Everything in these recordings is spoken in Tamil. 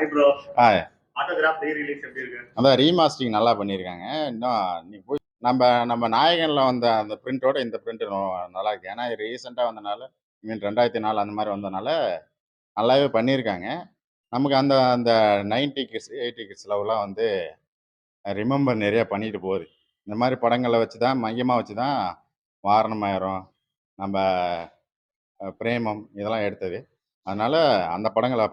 Hi bro. ஆ ஆட்டோகிராஃப் ரீ ரிலீஸ் எப்படி இருக்கு? அதான் ரீமாஸ்டரிங் நல்லா பண்ணியிருக்காங்க. இன்னும் நீ போய் நம்ம நம்ம நாயகனில் வந்த அந்த பிரிண்டோட இந்த பிரிண்ட் நல்லா இருக்கு. ஏன்னா ரீசெண்டாக வந்தனால மீன் 2004 அந்த மாதிரி வந்தனால நல்லாவே பண்ணியிருக்காங்க. நமக்கு அந்த அந்த 90 கிட்ஸ் 80 கிட்ஸ் லவ்லாம் வந்து ரிமெம்பர் நிறைய பண்ணிட்டு போகுது. இந்த மாதிரி படங்களை வச்சு தான் மையமாக வச்சு தான் வாரணமாயிரம் நம்ம பிரேமம் இதெல்லாம் எடுத்தது. அதனால அந்த படங்களை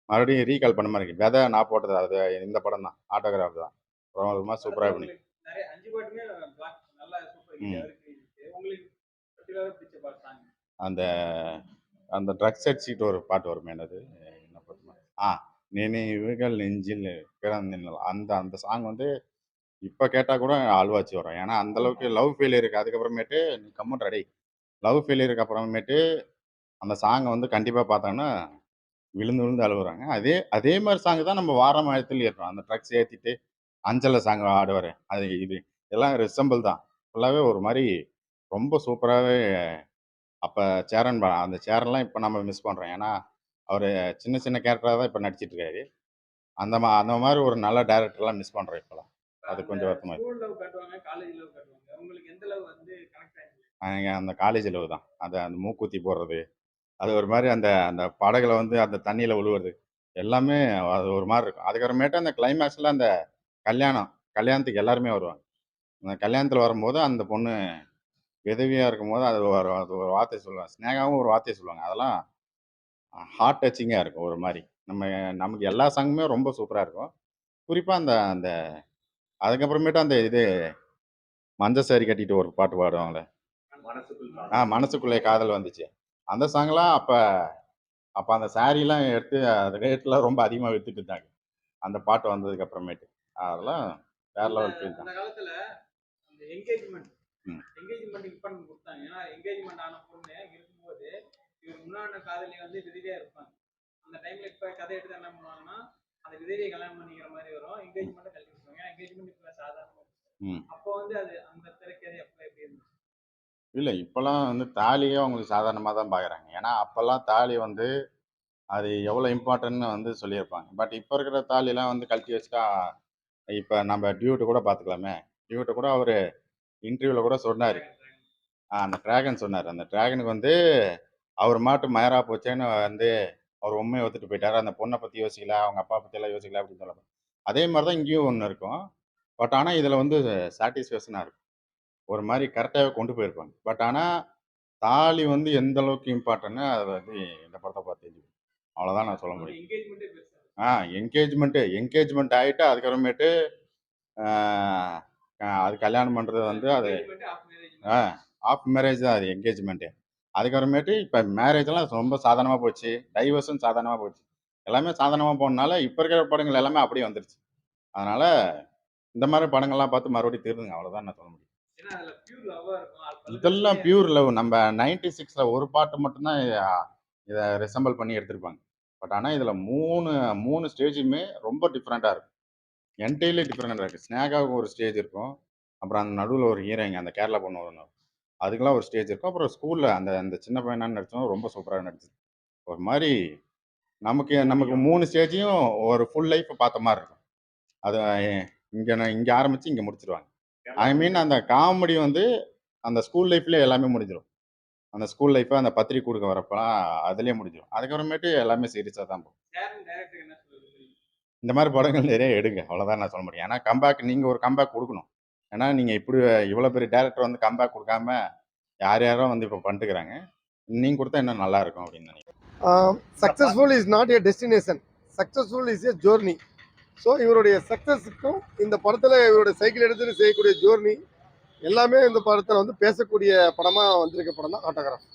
மறுபடியும் ரீகால் பண்ண மாதிரி இருக்கு. விதை நான் போட்டது அது இந்த படம் தான், ஆட்டோகிராஃப் தான். ரொம்ப சூப்பராக பண்ணி நிறைய 5 பாட்டுமே நல்லா சூப்பர் ஹிட் இருக்கு. உங்களுக்கு பர்టిక్యులரா பிடிச்ச பாட்டு சாங் அந்த அந்த ட்ரக்ஸ் அடிச்சிட்டு ஒரு பாட்டு வரும். என்னது என்ன பாட்டு? நினைவுகள் நெஞ்சில் பிறந்தினல் அந்த அந்த சாங் வந்து இப்போ கேட்டால் கூட அழுவாச்சி வரும். ஏன்னா அந்த அளவுக்கு லவ் ஃபெயிலியர் இருக்குது. அதுக்கப்புறமேட்டு நீ கம்முன் ரெடி லவ் ஃபெயிலியருக்கு அப்புறமேட்டு அந்த சாங்கை வந்து கண்டிப்பாக பார்த்தாங்கன்னா விழுந்து விழுந்து அழுகுறாங்க. அதே அதே மாதிரி சாங் தான் நம்ம வாரணமாயிரத்தில் ஏற்றோம். அந்த ட்ரக்ஸ் ஏற்றிட்டு அஞ்சலை சாங் ஆடுவார். அது இது எல்லாம் ரிசம்பிள் தான். ஃபுல்லாகவே ஒரு மாதிரி ரொம்ப சூப்பராகவே. அப்போ சேரன் அந்த சேரன்லாம் இப்போ நம்ம மிஸ் பண்ணுறோம். ஏன்னா அவர் சின்ன சின்ன கேரக்டராக தான் இப்போ நடிச்சிட்டு இருக்காரு. அந்த மாதிரி ஒரு நல்ல டேரக்டர்லாம் மிஸ் பண்ணுறோம் இப்போலாம். அது கொஞ்சம் வருத்தமாக ஸ்கூல் லவ் காட்டுவாங்க, காலேஜ் லவ் காட்டுவாங்க. உங்களுக்கு எந்த லவ் வந்து கனெக்ட் ஆகுது? அந்த காலேஜ் லவ் தான். அந்த மூக்குத்தி போடுறது, அது ஒரு மாதிரி அந்த அந்த படகுல வந்து அந்த தண்ணியில் விழுவுறது எல்லாமே அது ஒரு மாதிரி இருக்கும். அதுக்கப்புறமேட்டு அந்த கிளைமேக்ஸில் அந்த கல்யாணத்துக்கு எல்லாருமே வருவாங்க. அந்த கல்யாணத்தில் வரும்போது அந்த பொண்ணு விதவியாக இருக்கும்போது அது ஒரு வார்த்தை சொல்லுவாங்க. ஸ்னேகாவும் ஒரு வார்த்தையை சொல்லுவாங்க. அதெல்லாம் ஹார்ட் டச்சிங்காக இருக்கும் ஒரு மாதிரி. நமக்கு எல்லா சாங்குமே ரொம்ப சூப்பராக இருக்கும். குறிப்பாக அந்த அந்த அதுக்கப்புறமேட்டு அந்த இது மஞ்ச சாரி கட்டிட்டு ஒரு பாட்டு பாடுவாங்களே, மனசுக்குள்ளே காதல் வந்துச்சு. அந்த சாங்லாம் அப்போ அந்த சாரீலாம் எடுத்து அது ரேட்லாம் ரொம்ப அதிகமாக வித்துட்டு இருந்தாங்க அந்த பாட்டு வந்ததுக்கு அப்புறமேட்டு. அதெல்லாம் வேற லெவல் ஃபீல் தான். அந்த காலத்துல அந்த என்கேஜ்மெண்ட் இம்பார்ட்டன்ட் கொடுத்தாங்க. ஏன்னா என்கேஜ்மெண்ட் ஆன பொண்ணு இருக்கும்போது இவர் முன்னாடி காதலி வந்து விதவியா இருப்பாங்க. அந்த டைம்ல இப்ப கதை எடுத்து என்ன பண்ணுவாங்கன்னா அந்த விதவியை கல்யாணம் பண்ணிக்கிற மாதிரி வரும். என்கேஜ்மெண்ட்டை கல்வி பண்ணுவாங்க. ஏன்னா என்கேஜ்மெண்ட் இப்ப சாதாரண. அப்போ வந்து அது அந்த திரைக்கதை அப்போ எப்படி இருந்துச்சு? இல்லை, இப்போல்லாம் வந்து தாலியே அவங்களுக்கு சாதாரணமாக தான் பார்க்குறாங்க. ஏன்னா அப்போல்லாம் தாலி வந்து அது எவ்வளோ இம்பார்ட்டன்ட்னு வந்து சொல்லியிருப்பாங்க. பட் இப்போ இருக்கிற தாலிலாம் வந்து கழட்டி வச்சுட்டா, இப்போ நம்ம டியூட்டு கூட பார்த்துக்கலாமே. டியூட்டை கூட அவர் இன்டர்வியூவில் கூட சொன்னார். அந்த டிராகன் சொன்னார். அந்த டிராகனுக்கு வந்து அவர் மாட்டு மயரா போச்சேன்னு வந்து அவர் உண்மையை ஒத்துட்டு போயிட்டார். அந்த பொண்ணை பற்றி யோசிக்கல, அவங்க அப்பா பற்றியெல்லாம் யோசிக்கல அப்படின்னு சொல்லலாம். அதே மாதிரி தான் இங்கேயும் ஒன்று இருக்கும். பட் ஆனால் இதில் வந்து சாட்டிஸ்ஃபேக்ஷனாக இருக்கும். ஒரு மாதிரி கரெக்டாகவே கொண்டு போயிருப்பாங்க. பட் ஆனால் தாலி வந்து எந்த அளவுக்கு இம்பார்ட்டன்னு அதை வந்து இந்த படத்தை பார்த்து தெரிஞ்சுக்கணும். அவ்வளோதான் நான் சொல்ல முடியும். என்கேஜ்மெண்ட் ஆகிட்டு அதுக்கப்புறமேட்டு அது கல்யாணம் பண்ணுறது வந்து அது ஆஃப் மேரேஜ் தான் அது என்கேஜ்மெண்ட்டு. அதுக்கப்புறமேட்டு இப்போ மேரேஜெல்லாம் ரொம்ப சாதாரணமாக போச்சு. டைவர்ஸும் சாதாரணமாக போச்சு. எல்லாமே சாதாரணமாக போனனால இப்போ இருக்கிற படங்கள் எல்லாமே அப்படியே வந்துருச்சு. அதனால் இந்த மாதிரி படங்கள்லாம் பார்த்து மறுபடியும் திருந்துங்க. அவ்வளோதான் நான் சொல்ல முடியும். இதெல்லாம் பியூர் லவ். நம்ம 96ல் ஒரு பாட்டு மட்டும்தான் இதை ரிசம்பிள் பண்ணி எடுத்திருப்பாங்க. பட் ஆனால் இதில் மூணு ஸ்டேஜுமே ரொம்ப டிஃப்ரெண்ட்டாக இருக்கும். என்டையர்லி டிஃப்ரெண்ட்டாக இருக்குது. ஸ்னேகாவுக்கு ஒரு ஸ்டேஜ் இருக்கும். அப்புறம் அந்த நடுவில் ஒரு ஹீரோயிங்க அந்த கேரளா பொண்ணு வரணும், அதுக்கெல்லாம் ஒரு ஸ்டேஜ் இருக்கும். அப்புறம் ஸ்கூலில் அந்த அந்த சின்ன பையனான்னு நடிச்சோம், ரொம்ப சூப்பராக நடிச்சு. ஒரு மாதிரி நமக்கு 3 ஸ்டேஜையும் ஒரு ஃபுல் லைஃப் பார்த்த மாதிரி இருக்கும். அது இங்கே ஆரம்பித்து இங்கே முடிச்சிருவாங்க. ஐ மீன் அந்த காமெடி வந்து அந்த ஸ்கூல் லைஃப்லேயே எல்லாமே முடிஞ்சிடும். அந்த ஸ்கூல் லைஃப்பை அந்த பத்திரிக்கை கொடுக்க வரப்பெல்லாம் அதுலேயே முடிஞ்சிடும். அதுக்கப்புறமேட்டு எல்லாமே சீரியஸாக தான் போகும். இந்த மாதிரி படங்கள் நிறைய எடுங்க. அவ்வளோதான் நான் சொல்ல முடியும். ஏன்னா கம்பேக் நீங்கள் ஒரு கம்பேக் கொடுக்கணும். ஏன்னா நீங்கள் இப்படி இவ்வளோ பெரிய டேரக்டர் வந்து கம்பேக் கொடுக்காம யாரும் வந்து இப்போ பண்ணிட்டுக்கிறாங்க. நீங்கள் கொடுத்தா இன்னும் நல்லா இருக்கும் அப்படின்னு நினைக்கிறேன். Successful is not a destination, successful is a journey. So இவருடைய சக்ஸஸுக்கும் இந்த படத்தில் இவருடைய சைக்கிள் எடுத்துட்டு செய்யக்கூடிய ஜோர்னி எல்லாமே இந்த படத்தில் வந்து பேசக்கூடிய படமாக வந்திருக்க படம் தான் ஆட்டோகிராஃப்.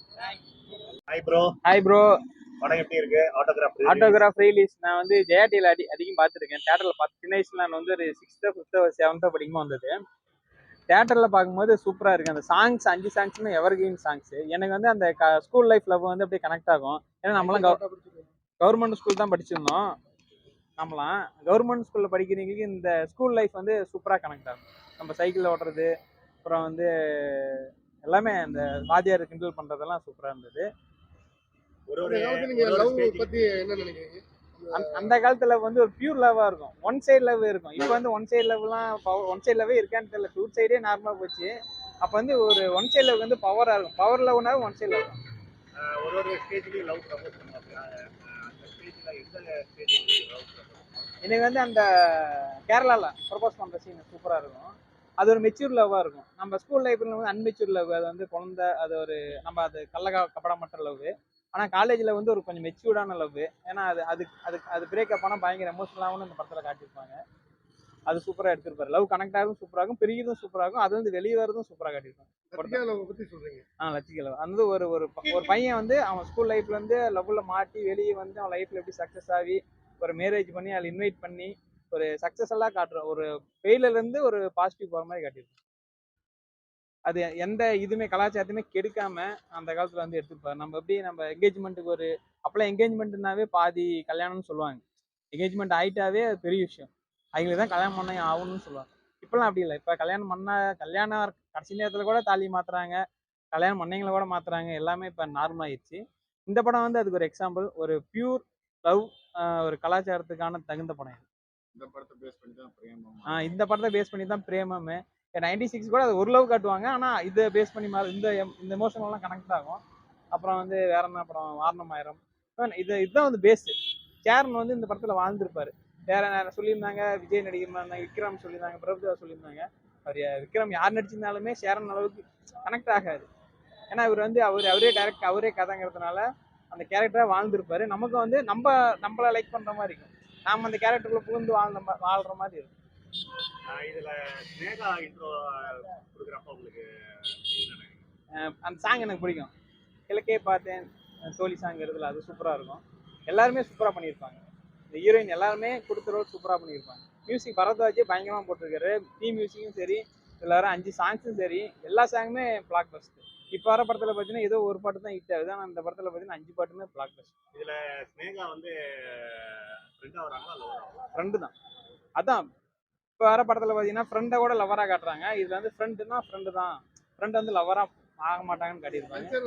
Hi bro. படம் எப்படி இருக்கு? ஆட்டோகிராஃப் ரிலீஸ் நான் வந்து ஜெயாடியில் அதிகம் பார்த்துருக்கேன். தேட்டரில் பார்த்து சின்ன வயசுல நான் வந்து ஒரு 6th 5th 7th படிக்கும்போது வந்தது. தேட்டரில் பார்க்கும்போது சூப்பராக இருக்குது. அந்த சாங்ஸ் 5 சாங்ஸுமே எவர்கிரீன் சாங்ஸ். எனக்கு வந்து அந்த ஸ்கூல் லைஃப் லவ் வந்து அப்படியே கனெக்ட் ஆகும். ஏன்னா நம்மளாம் கவர்மெண்ட் ஸ்கூல் தான் படிச்சிருந்தோம். நம்மளாம் கவர்மெண்ட் ஸ்கூலில் படிக்கிறவங்களுக்கு இந்த ஸ்கூல் லைஃப் வந்து சூப்பராக கனெக்ட் ஆகும். நம்ம சைக்கிளில் ஓட்டுறது, அப்புறம் வந்து எல்லாமே அந்த வாத்தியார் கிண்டல் பண்ணுறதெல்லாம் சூப்பராக இருந்தது. நீங்க லவ் பத்தி என்ன நினைக்கிறீங்க? அந்த காலத்துல வந்து ஒரு பியூர் லவ்வா இருக்கும், ஒன் சைடு லவ் இருக்கும். இப்போ வந்து ஒன் சைடு லவ்லாம் ஒன் சைடு லவ்வே இருக்கான்னு தெரியல, டூ சைடே நார்மலா போச்சு. அப்ப வந்து ஒரு ஒன் சைடு லவ் வந்து பவரா இருக்கும், பவர் லவ்னா ஒன் சைடு லவ். ஒரு ஸ்டேஜ்லயும் லவ் ப்ரப்போஸ் பண்ணுவாங்க. அந்த ஸ்டேஜ்ல எந்த ஸ்டேஜ் லவ் ப்ரப்போஸ்? எனக்கு வந்து அந்த கேரளால ப்ரப்போஸ் பண்ற சீன் சூப்பரா இருக்கும். அது ஒரு மெச்சூர் லவ்வா இருக்கும். நம்ம ஸ்கூல் லைஃப்ல வந்து அன்மெச்சூர் லவ், அது வந்து குழந்தை, அது ஒரு நம்ம அது கப்படமற்ற லவ். ஆனா காலேஜ்ல வந்து ஒரு கொஞ்சம் மெச்சூர்டான லவ். ஏன்னா அது அது அது அது பிரேக்கப் ஆனா பயங்கர எமோஷனலாகவும் இந்த படத்துல காட்டியிருப்பாங்க. அது சூப்பரா எடுத்திருப்பாரு. லவ் கனெக்ட் ஆகும் சூப்பரா இருக்கும், பிரிக்கிறதும் சூப்பரா இருக்கும், அது வந்து வெளியே வரதும் சூப்பரா காட்டியிருப்பாங்க. லத்திகா லவ் பத்தி சொல்றீங்க. லட்சிக்க லவ் அந்த ஒரு ஒரு ஒரு பையன் வந்து அவன் ஸ்கூல் லைஃப்ல இருந்து லவ்ல மாட்டி வெளியே வந்து அவன் லைஃப்ல எப்படி சக்சஸ் ஆகி ஒரு மேரேஜ் பண்ணி அதில் இன்வைட் பண்ணி ஒரு சக்சஸ் எல்லாம் காட்டுற ஒரு ஃபெயிலியர்ல இருந்து ஒரு பாசிட்டிவ் போற மாதிரி காட்டியிருப்பாங்க. அது எந்த இதுவுமே கலாச்சாரத்தையுமே கெடுக்காம அந்த காலத்துல வந்து எடுத்துப்பாரு. நம்ம எப்படி நம்ம என்கேஜ்மெண்ட்டுக்கு ஒரு அப்பெல்லாம் என்கேஜ்மெண்ட்னாவே பாதி கல்யாணம்னு சொல்லுவாங்க. என்கேஜ்மெண்ட் ஆயிட்டாவே அது பெரிய விஷயம், அவங்களுக்கு தான் கல்யாணம் பண்ண ஆகணும்னு சொல்லுவாங்க. இப்பெல்லாம் அப்படி இல்லை. இப்ப கல்யாணம் பண்ணா கல்யாணம் கடைசி நேரத்துல கூட தாலி மாத்துறாங்க, கல்யாணம் பண்ணைங்களை கூட மாத்துறாங்க, எல்லாமே இப்ப நார்மல் ஆயிடுச்சு. இந்த படம் வந்து அதுக்கு ஒரு எக்ஸாம்பிள், ஒரு பியூர் லவ், ஒரு கலாச்சாரத்துக்கான தகுந்த படம் இது. இந்த படத்தை பேஸ் பண்ணி தான் பிரேமம். இந்த படத்தை பேஸ் பண்ணி தான் பிரேமமே. 96 கூட அது ஒரு லவ் காட்டுவாங்க, ஆனா இதை பேஸ் பண்ணி இந்த எமோஷனல் எல்லாம் கனெக்ட் ஆகும். அப்புறம் வந்து வேற என்ன படம், வாரணமாயிரம். இதுதான் வந்து பேஸ். சேரன் வந்து இந்த படத்துல வாழ்ந்திருப்பாரு. வேற சொல்லியிருந்தாங்க, விஜய் நடிகர் இருந்தாங்க, விக்ரம் சொல்லியிருந்தாங்க, பிரபுதேவா சொல்லியிருந்தாங்க. அவர் விக்ரம் யார் நடிச்சிருந்தாலுமே சேரன் அளவுக்கு கனெக்ட் ஆகாது. ஏன்னா இவர் வந்து அவரே டைரக்ட், அவரே கதைங்கிறதுனால அந்த கேரக்டரா வாழ்ந்திருப்பாரு. நமக்கு வந்து நம்மள லைக் பண்ற மாதிரி இருக்கும், நாம அந்த கேரக்டருக்குள்ள புகுந்து வாழ்ற மாதிரி இருக்கும். இதுல ஸ்னேகா இன்ட்ரோ கொடுக்குறப்ப உங்களுக்கு அந்த சாங் எனக்கு பிடிக்கும். கிழக்கே பார்த்தேன் தோழி சாங் இருக்குல்ல, அது சூப்பரா இருக்கும். எல்லாருமே சூப்பரா பண்ணியிருப்பாங்க. இந்த ஹீரோயின் எல்லாருமே கொடுத்த ரோல் சூப்பரா பண்ணியிருப்பாங்க. மியூசிக் பரத்வாஜே பயங்கரமா போட்டிருக்காரு. மியூசிக்கும் சரி, எல்லாரும் 5 சாங்ஸும் சரி, எல்லா சாங்குமே பிளாக் பஸ்ட். இப்போ வர படத்துல பார்த்தீங்கன்னா ஏதோ ஒரு பாட்டு தான் ஹிட் ஆகுது, ஆனால் அந்த படத்துல பார்த்தீங்கன்னா 5 பாட்டுமே பிளாக் பஸ்ட். இதுல ஸ்னேகா வந்து ஃப்ரெண்டா வராங்களா லவ்வரா? ஃப்ரெண்டு தான். அதான் இப்போ வர படத்துல பார்த்தீங்கன்னா ஃப்ரெண்டை கூட லவரா காட்டுறாங்க. இதுல வந்து ஃப்ரெண்டுனா ஃப்ரெண்டு தான், ஃப்ரெண்ட் வந்து லவரா ஆக மாட்டாங்கன்னு காட்டியிருப்பாங்க.